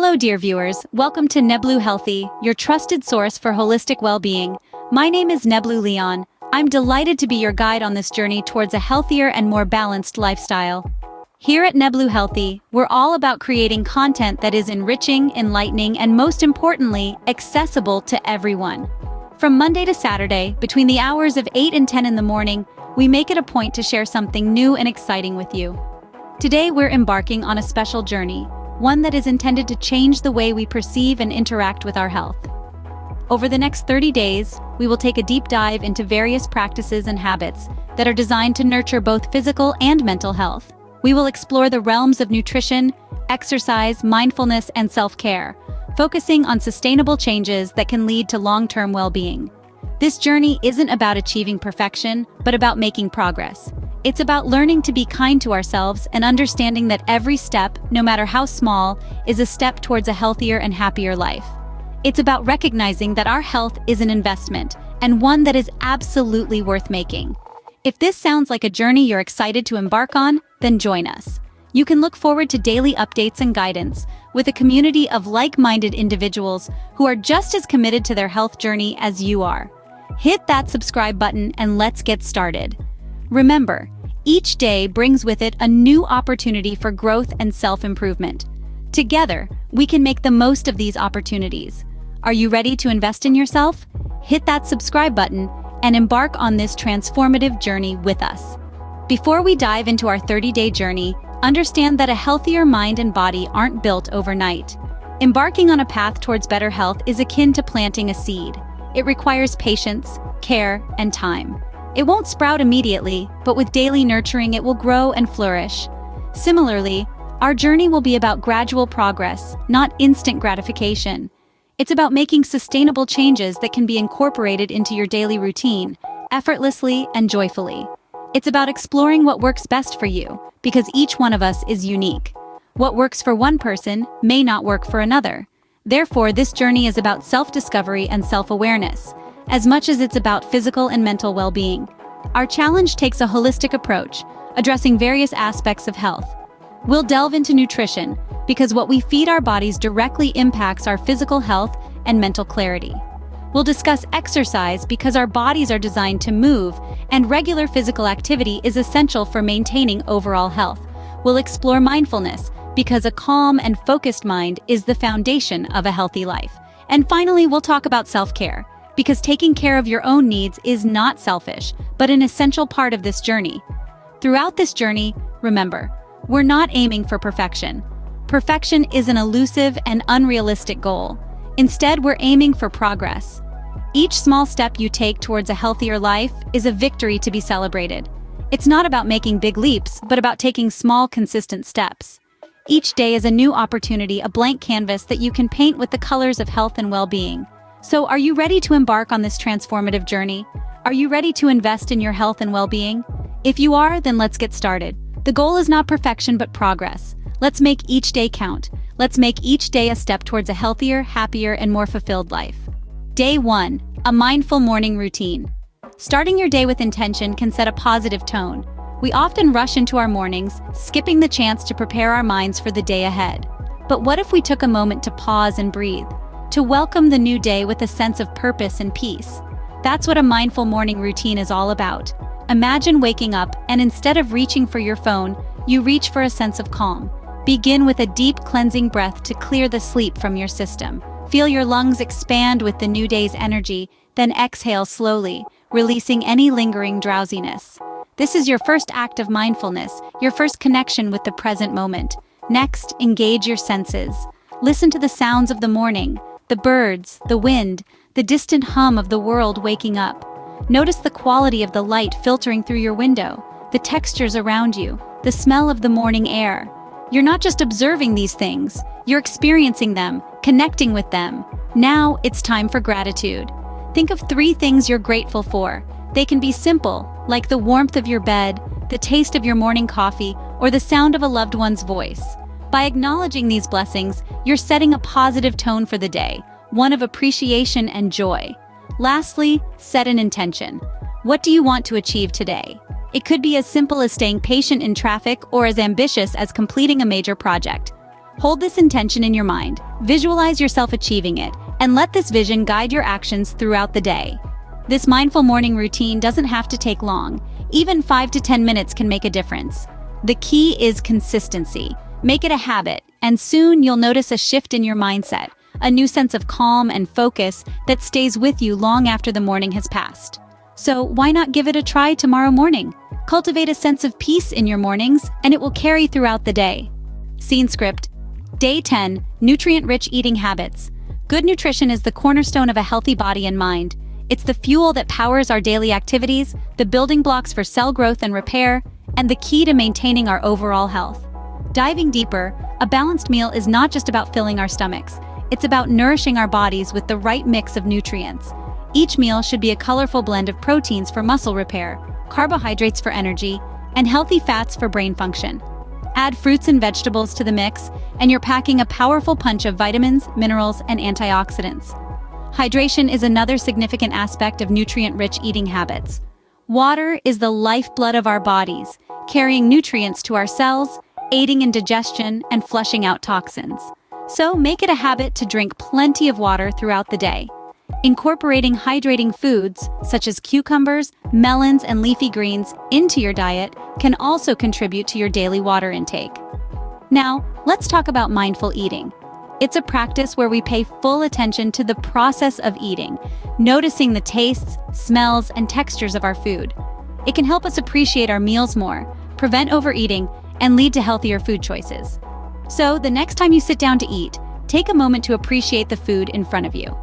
Hello, dear viewers. Welcome to Nebloo Healthy, your trusted source for holistic well-being. My name is Nebloo Leon. I'm delighted to be your guide on this journey towards a healthier and more balanced lifestyle. Here at Nebloo Healthy, we're all about creating content that is enriching, enlightening, and most importantly, accessible to everyone. From Monday to Saturday, between the hours of 8 and 10 in the morning, we make it a point to share something new and exciting with you. Today, we're embarking on a special journey, one that is intended to change the way we perceive and interact with our health. Over the next 30 days, we will take a deep dive into various practices and habits that are designed to nurture both physical and mental health. We will explore the realms of nutrition, exercise, mindfulness, and self-care, focusing on sustainable changes that can lead to long-term well-being. This journey isn't about achieving perfection, but about making progress. It's about learning to be kind to ourselves and understanding that every step, no matter how small, is a step towards a healthier and happier life. It's about recognizing that our health is an investment, and one that is absolutely worth making. If this sounds like a journey you're excited to embark on, then join us. You can look forward to daily updates and guidance with a community of like-minded individuals who are just as committed to their health journey as you are. Hit that subscribe button and let's get started. Remember, each day brings with it a new opportunity for growth and self-improvement. Together, we can make the most of these opportunities. Are you ready to invest in yourself? Hit that subscribe button and embark on this transformative journey with us. Before we dive into our 30-day journey, understand that a healthier mind and body aren't built overnight. Embarking on a path towards better health is akin to planting a seed. It requires patience, care, and time. It won't sprout immediately, but with daily nurturing it will grow and flourish. Similarly, our journey will be about gradual progress, not instant gratification. It's about making sustainable changes that can be incorporated into your daily routine, effortlessly and joyfully. It's about exploring what works best for you, because each one of us is unique. What works for one person may not work for another. Therefore, this journey is about self-discovery and self-awareness, as much as it's about physical and mental well-being. Our challenge takes a holistic approach, addressing various aspects of health. We'll delve into nutrition, because what we feed our bodies directly impacts our physical health and mental clarity. We'll discuss exercise because our bodies are designed to move, and regular physical activity is essential for maintaining overall health. We'll explore mindfulness, because a calm and focused mind is the foundation of a healthy life. And finally, we'll talk about self-care, because taking care of your own needs is not selfish, but an essential part of this journey. Throughout this journey, remember, we're not aiming for perfection. Perfection is an elusive and unrealistic goal. Instead, we're aiming for progress. Each small step you take towards a healthier life is a victory to be celebrated. It's not about making big leaps, but about taking small, consistent steps. Each day is a new opportunity, a blank canvas that you can paint with the colors of health and well-being. So, are you ready to embark on this transformative journey? Are you ready to invest in your health and well-being? If you are, then let's get started. The goal is not perfection, but progress. Let's make each day count. Let's make each day a step towards a healthier, happier, and more fulfilled life. Day 1. A mindful morning routine. Starting your day with intention can set a positive tone. We often rush into our mornings, skipping the chance to prepare our minds for the day ahead. But what if we took a moment to pause and breathe? To welcome the new day with a sense of purpose and peace. That's what a mindful morning routine is all about. Imagine waking up and instead of reaching for your phone, you reach for a sense of calm. Begin with a deep cleansing breath to clear the sleep from your system. Feel your lungs expand with the new day's energy, then exhale slowly, releasing any lingering drowsiness. This is your first act of mindfulness, your first connection with the present moment. Next, engage your senses. Listen to the sounds of the morning. The birds, the wind, the distant hum of the world waking up. Notice the quality of the light filtering through your window, the textures around you, the smell of the morning air. You're not just observing these things, you're experiencing them, connecting with them. Now it's time for gratitude. Think of 3 things you're grateful for. They can be simple, like the warmth of your bed, the taste of your morning coffee, or the sound of a loved one's voice. By acknowledging these blessings, you're setting a positive tone for the day, one of appreciation and joy. Lastly, set an intention. What do you want to achieve today? It could be as simple as staying patient in traffic or as ambitious as completing a major project. Hold this intention in your mind, visualize yourself achieving it, and let this vision guide your actions throughout the day. This mindful morning routine doesn't have to take long. Even 5 to 10 minutes can make a difference. The key is consistency. Make it a habit, and soon you'll notice a shift in your mindset, a new sense of calm and focus that stays with you long after the morning has passed. So why not give it a try tomorrow morning? Cultivate a sense of peace in your mornings, and it will carry throughout the day. Scene script. Day 10, nutrient-rich eating habits. Good nutrition is the cornerstone of a healthy body and mind. It's the fuel that powers our daily activities, the building blocks for cell growth and repair, and the key to maintaining our overall health. Diving deeper, a balanced meal is not just about filling our stomachs. It's about nourishing our bodies with the right mix of nutrients. Each meal should be a colorful blend of proteins for muscle repair, carbohydrates for energy, and healthy fats for brain function. Add fruits and vegetables to the mix, and you're packing a powerful punch of vitamins, minerals, and antioxidants. Hydration is another significant aspect of nutrient-rich eating habits. Water is the lifeblood of our bodies, carrying nutrients to our cells, aiding in digestion and flushing out toxins. So make it a habit to drink plenty of water throughout the day. Incorporating hydrating foods, such as cucumbers, melons, and leafy greens, into your diet can also contribute to your daily water intake. Now, let's talk about mindful eating. It's a practice where we pay full attention to the process of eating, noticing the tastes, smells, and textures of our food. It can help us appreciate our meals more, prevent overeating, and lead to healthier food choices. So, the next time you sit down to eat, take a moment to appreciate the food in front of you.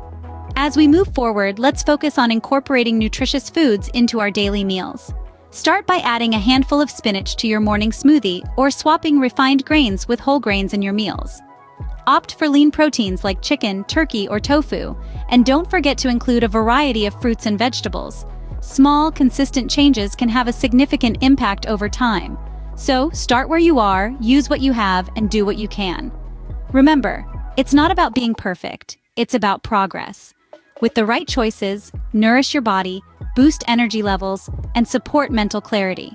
As we move forward, let's focus on incorporating nutritious foods into our daily meals. Start by adding a handful of spinach to your morning smoothie or swapping refined grains with whole grains in your meals. Opt for lean proteins like chicken, turkey, or tofu, and don't forget to include a variety of fruits and vegetables. Small, consistent changes can have a significant impact over time. So, start where you are, use what you have, and do what you can. Remember, it's not about being perfect, it's about progress. With the right choices, nourish your body, boost energy levels, and support mental clarity.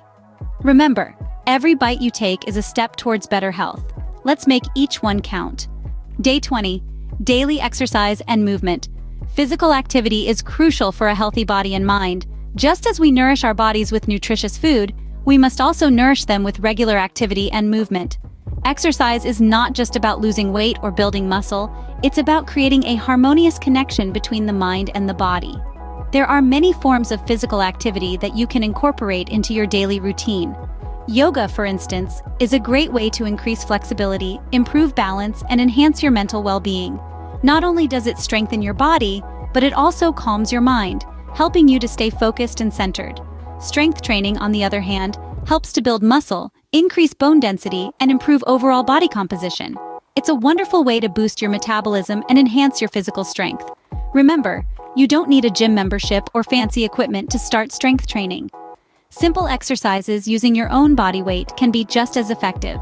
Remember, every bite you take is a step towards better health. Let's make each one count. Day 20, daily exercise and movement. Physical activity is crucial for a healthy body and mind. Just as we nourish our bodies with nutritious food, we must also nourish them with regular activity and movement. Exercise is not just about losing weight or building muscle, it's about creating a harmonious connection between the mind and the body. There are many forms of physical activity that you can incorporate into your daily routine. Yoga, for instance, is a great way to increase flexibility, improve balance, and enhance your mental well-being. Not only does it strengthen your body, but it also calms your mind, helping you to stay focused and centered. Strength training, on the other hand, helps to build muscle, increase bone density, and improve overall body composition. It's a wonderful way to boost your metabolism and enhance your physical strength. Remember, you don't need a gym membership or fancy equipment to start strength training. Simple exercises using your own body weight can be just as effective.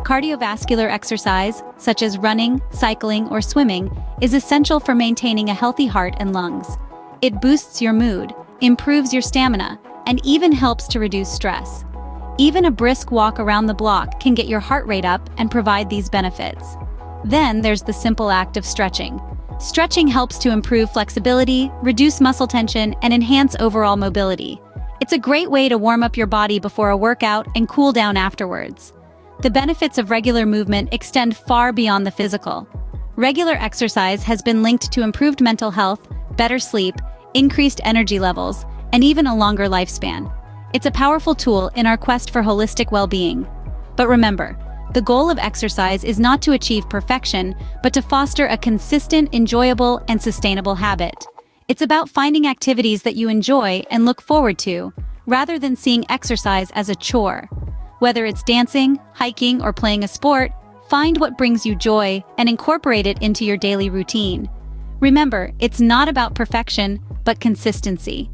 Cardiovascular exercise, such as running, cycling, or swimming, is essential for maintaining a healthy heart and lungs. It boosts your mood, improves your stamina, and even helps to reduce stress. Even a brisk walk around the block can get your heart rate up and provide these benefits. Then there's the simple act of stretching. Stretching helps to improve flexibility, reduce muscle tension, and enhance overall mobility. It's a great way to warm up your body before a workout and cool down afterwards. The benefits of regular movement extend far beyond the physical. Regular exercise has been linked to improved mental health, better sleep, increased energy levels, and even a longer lifespan. It's a powerful tool in our quest for holistic well-being. But remember, the goal of exercise is not to achieve perfection, but to foster a consistent, enjoyable, and sustainable habit. It's about finding activities that you enjoy and look forward to, rather than seeing exercise as a chore. Whether it's dancing, hiking, or playing a sport, find what brings you joy and incorporate it into your daily routine. Remember, it's not about perfection, but consistency.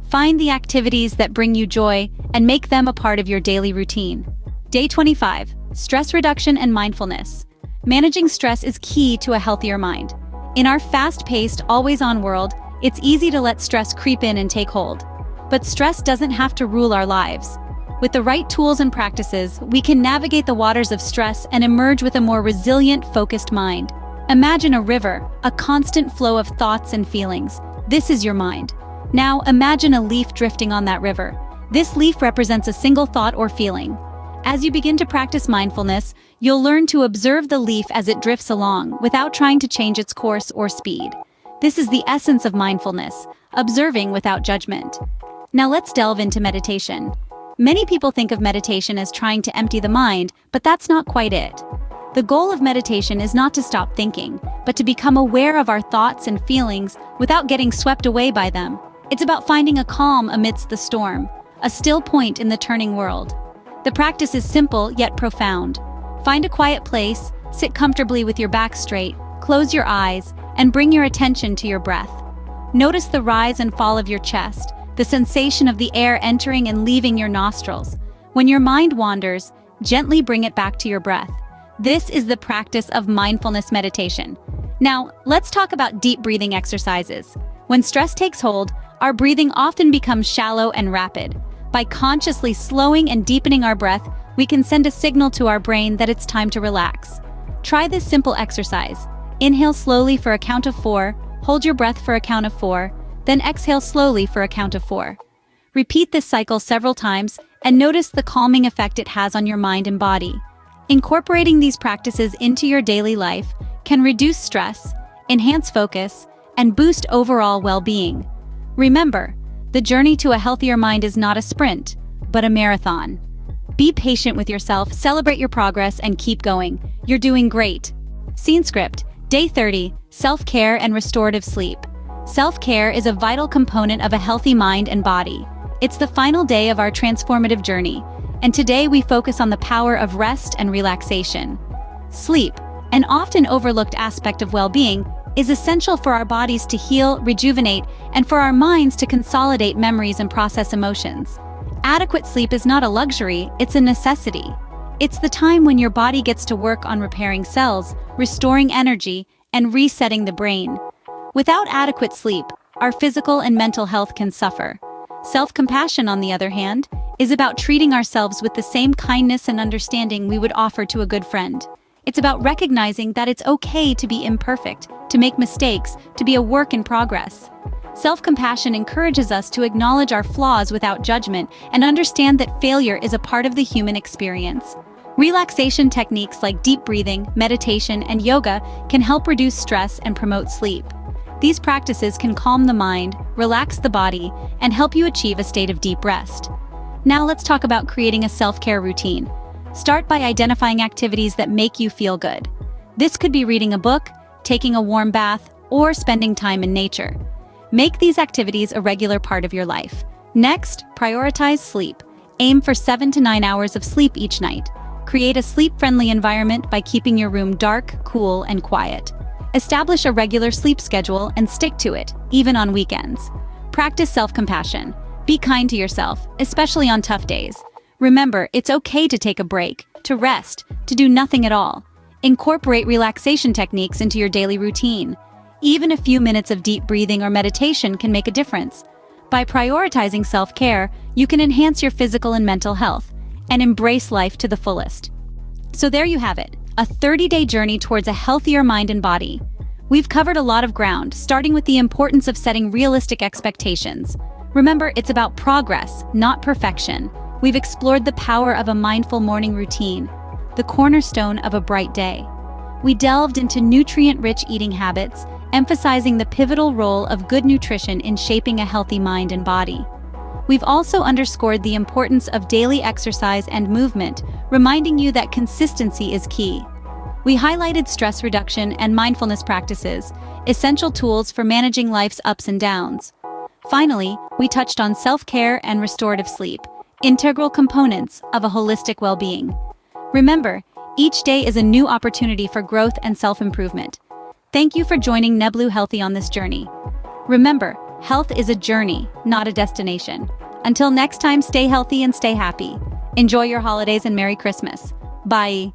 Find the activities that bring you joy and make them a part of your daily routine. Day 25, stress reduction and mindfulness. Managing stress is key to a healthier mind. In our fast-paced, always-on world, it's easy to let stress creep in and take hold. But stress doesn't have to rule our lives. With the right tools and practices, we can navigate the waters of stress and emerge with a more resilient, focused mind. Imagine a river, a constant flow of thoughts and feelings. This is your mind. Now, imagine a leaf drifting on that river. This leaf represents a single thought or feeling. As you begin to practice mindfulness, you'll learn to observe the leaf as it drifts along without trying to change its course or speed. This is the essence of mindfulness, observing without judgment. Now let's delve into meditation. Many people think of meditation as trying to empty the mind, but that's not quite it. The goal of meditation is not to stop thinking, but to become aware of our thoughts and feelings without getting swept away by them. It's about finding a calm amidst the storm, a still point in the turning world. The practice is simple yet profound. Find a quiet place, sit comfortably with your back straight, close your eyes, and bring your attention to your breath. Notice the rise and fall of your chest, the sensation of the air entering and leaving your nostrils. When your mind wanders, gently bring it back to your breath. This is the practice of mindfulness meditation. Now, let's talk about deep breathing exercises. When stress takes hold, our breathing often becomes shallow and rapid. By consciously slowing and deepening our breath, we can send a signal to our brain that it's time to relax. Try this simple exercise. Inhale slowly for a count of 4, hold your breath for a count of 4, then exhale slowly for a count of 4. Repeat this cycle several times and notice the calming effect it has on your mind and body. Incorporating these practices into your daily life can reduce stress, enhance focus, and boost overall well-being. Remember, the journey to a healthier mind is not a sprint, but a marathon. Be patient with yourself, celebrate your progress, and keep going. You're doing great. Scene script, Day 30, Self-Care and Restorative Sleep. Self-care is a vital component of a healthy mind and body. It's the final day of our transformative journey, and today we focus on the power of rest and relaxation. Sleep, an often overlooked aspect of well-being, is essential for our bodies to heal, rejuvenate, and for our minds to consolidate memories and process emotions. Adequate sleep is not a luxury, it's a necessity. It's the time when your body gets to work on repairing cells, restoring energy, and resetting the brain. Without adequate sleep, our physical and mental health can suffer. Self-compassion, on the other hand, is about treating ourselves with the same kindness and understanding we would offer to a good friend. It's about recognizing that it's okay to be imperfect, to make mistakes, to be a work in progress. Self-compassion encourages us to acknowledge our flaws without judgment and understand that failure is a part of the human experience. Relaxation techniques like deep breathing, meditation, and yoga can help reduce stress and promote sleep. These practices can calm the mind, relax the body, and help you achieve a state of deep rest. Now let's talk about creating a self-care routine. Start by identifying activities that make you feel good. This could be reading a book, taking a warm bath, or spending time in nature. Make these activities a regular part of your life. Next, prioritize sleep. Aim for 7 to 9 hours of sleep each night. Create a sleep-friendly environment by keeping your room dark, cool, and quiet. Establish a regular sleep schedule and stick to it, even on weekends. Practice self-compassion. Be kind to yourself, especially on tough days. Remember, it's okay to take a break, to rest, to do nothing at all. Incorporate relaxation techniques into your daily routine. Even a few minutes of deep breathing or meditation can make a difference. By prioritizing self-care, you can enhance your physical and mental health and embrace life to the fullest. So there you have it, a 30-day journey towards a healthier mind and body. We've covered a lot of ground, starting with the importance of setting realistic expectations. Remember, it's about progress, not perfection. We've explored the power of a mindful morning routine, the cornerstone of a bright day. We delved into nutrient-rich eating habits, emphasizing the pivotal role of good nutrition in shaping a healthy mind and body. We've also underscored the importance of daily exercise and movement, reminding you that consistency is key. We highlighted stress reduction and mindfulness practices, essential tools for managing life's ups and downs. Finally, we touched on self-care and restorative sleep, integral components of a holistic well-being. Remember, each day is a new opportunity for growth and self-improvement. Thank you for joining Nebloo Healthy on this journey. Remember, health is a journey, not a destination. Until next time, stay healthy and stay happy. Enjoy your holidays and Merry Christmas. Bye.